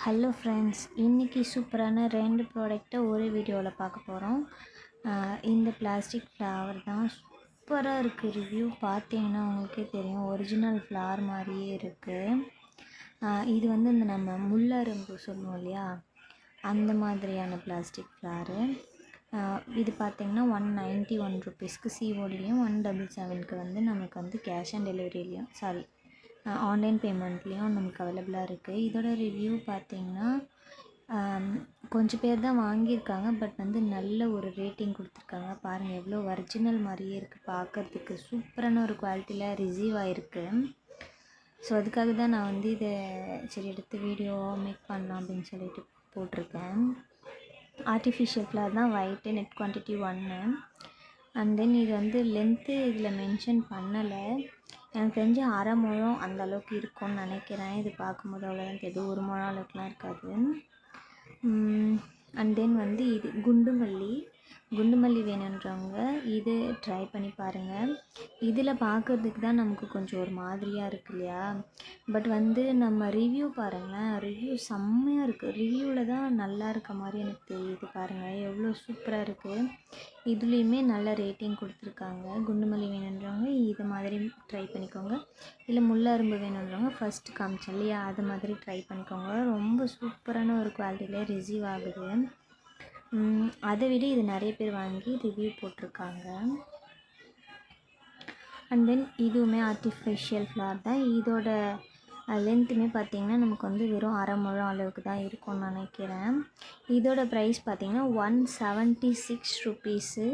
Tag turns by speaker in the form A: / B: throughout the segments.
A: Hello friends, இன்றைக்கி சூப்பரான 2 ப்ராடக்ட்டை ஒரு வீடியோவில் பார்க்க போகிறோம். இந்த பிளாஸ்டிக் ஃப்ளவர் தான் சூப்பராக இருக்குது. ரிவ்யூ பார்த்தீங்கன்னா உங்களுக்கே தெரியும், ஒரிஜினல் ஃப்ளவர் மாதிரியே இருக்குது. இது வந்து இந்த நம்ம முள்ளரும்பு சொல்லுவோம் இல்லையா, அந்த மாதிரியான பிளாஸ்டிக் ஃப்ளவரு. இது பார்த்திங்கன்னா 191 ருபீஸ்க்கு சிஓடிலையும் 177க்கு வந்து நமக்கு வந்து கேஷ் ஆன் டெலிவரிலையும் ஆன்லைன் பேமெண்ட்லேயும் நமக்கு அவைலபிளாக இருக்குது. இதோட ரிவ்யூ பார்த்திங்கன்னா கொஞ்சம் பேர் தான் வாங்கியிருக்காங்க. பட் வந்து நல்ல ஒரு ரேட்டிங் கொடுத்துருக்காங்க. பாருங்கள், எவ்வளோ ஒரிஜினல் மாதிரியே இருக்குது. பார்க்குறதுக்கு சூப்பரான ஒரு குவாலிட்டியில் ரிசீவ் ஆகிருக்கு. ஸோ அதுக்காக தான் நான் வந்து இதை எடுத்து வீடியோ மேக் பண்ணலாம் அப்படின்னு சொல்லிட்டு போட்டிருக்கேன். ஆர்டிஃபிஷியல் ஃப்ளவர் தான், white, net quantity 1. And then இது வந்து லென்த்து இதில் மென்ஷன் பண்ணலை. எனக்கு தெரிஞ்சு அரை முழம் அந்த அளவுக்கு இருக்கும்னு நினைக்கிறேன். இது பார்க்கும்போது அவ்வளோதான் தெரியுது, 1 முழம் அளவுக்குலாம் இருக்காது. அண்ட் தென் வந்து இது குண்டுமல்லி வேணுன்றவங்க இது ட்ரை பண்ணி பாருங்கள். இதில் பார்க்குறதுக்கு தான் நமக்கு கொஞ்சம் ஒரு மாதிரியாக இருக்கு இல்லையா, பட் வந்து நம்ம ரிவ்யூ பாருங்களேன், ரிவ்யூ செம்மையாக இருக்குது. ரிவ்யூவில் தான் நல்லா இருக்க மாதிரி எனக்கு தெரியுது. பாருங்கள் எவ்வளோ சூப்பராக இருக்குது. இதுலேயுமே நல்ல ரேட்டிங் கொடுத்துருக்காங்க. குண்டுமல்லி வேணுன்றவங்க இது மாதிரி ட்ரை பண்ணிக்கோங்க. இல்லை முள்ளரும்பு வேணுன்றவங்க ஃபஸ்ட்டு காமிச்சேன் இல்லையா, அது மாதிரி ட்ரை பண்ணிக்கோங்க. ரொம்ப சூப்பரான ஒரு குவாலிட்டியில் ரிசீவ் ஆகுது. அதை விட இது நிறைய பேர் வாங்கி ரிவ்யூ போட்டிருக்காங்க. அண்ட் தென் இதுவுமே ஆர்டிஃபிஷியல் ஃப்ளவர் தான். இதோட லென்த்துமே பார்த்திங்கன்னா நமக்கு வந்து வெறும் அரை முழம் அளவுக்கு தான் இருக்கும்னு நினைக்கிறேன். இதோட ப்ரைஸ் பார்த்திங்கன்னா 176 ருபீஸு.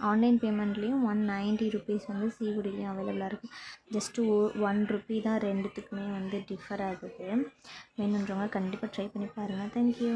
A: ஆன்லைன் பேமெண்ட்லேயும் 190 ருபீஸ் வந்து சிஓடிலையும் அவைலபிளாக இருக்குது. ஜஸ்ட்டு 1 ருபி தான் ரெண்டுத்துக்குமே வந்து டிஃபர் ஆகுது. வேணுன்றவங்க கண்டிப்பாக ட்ரை பண்ணி பாருங்கள். தேங்க்யூ.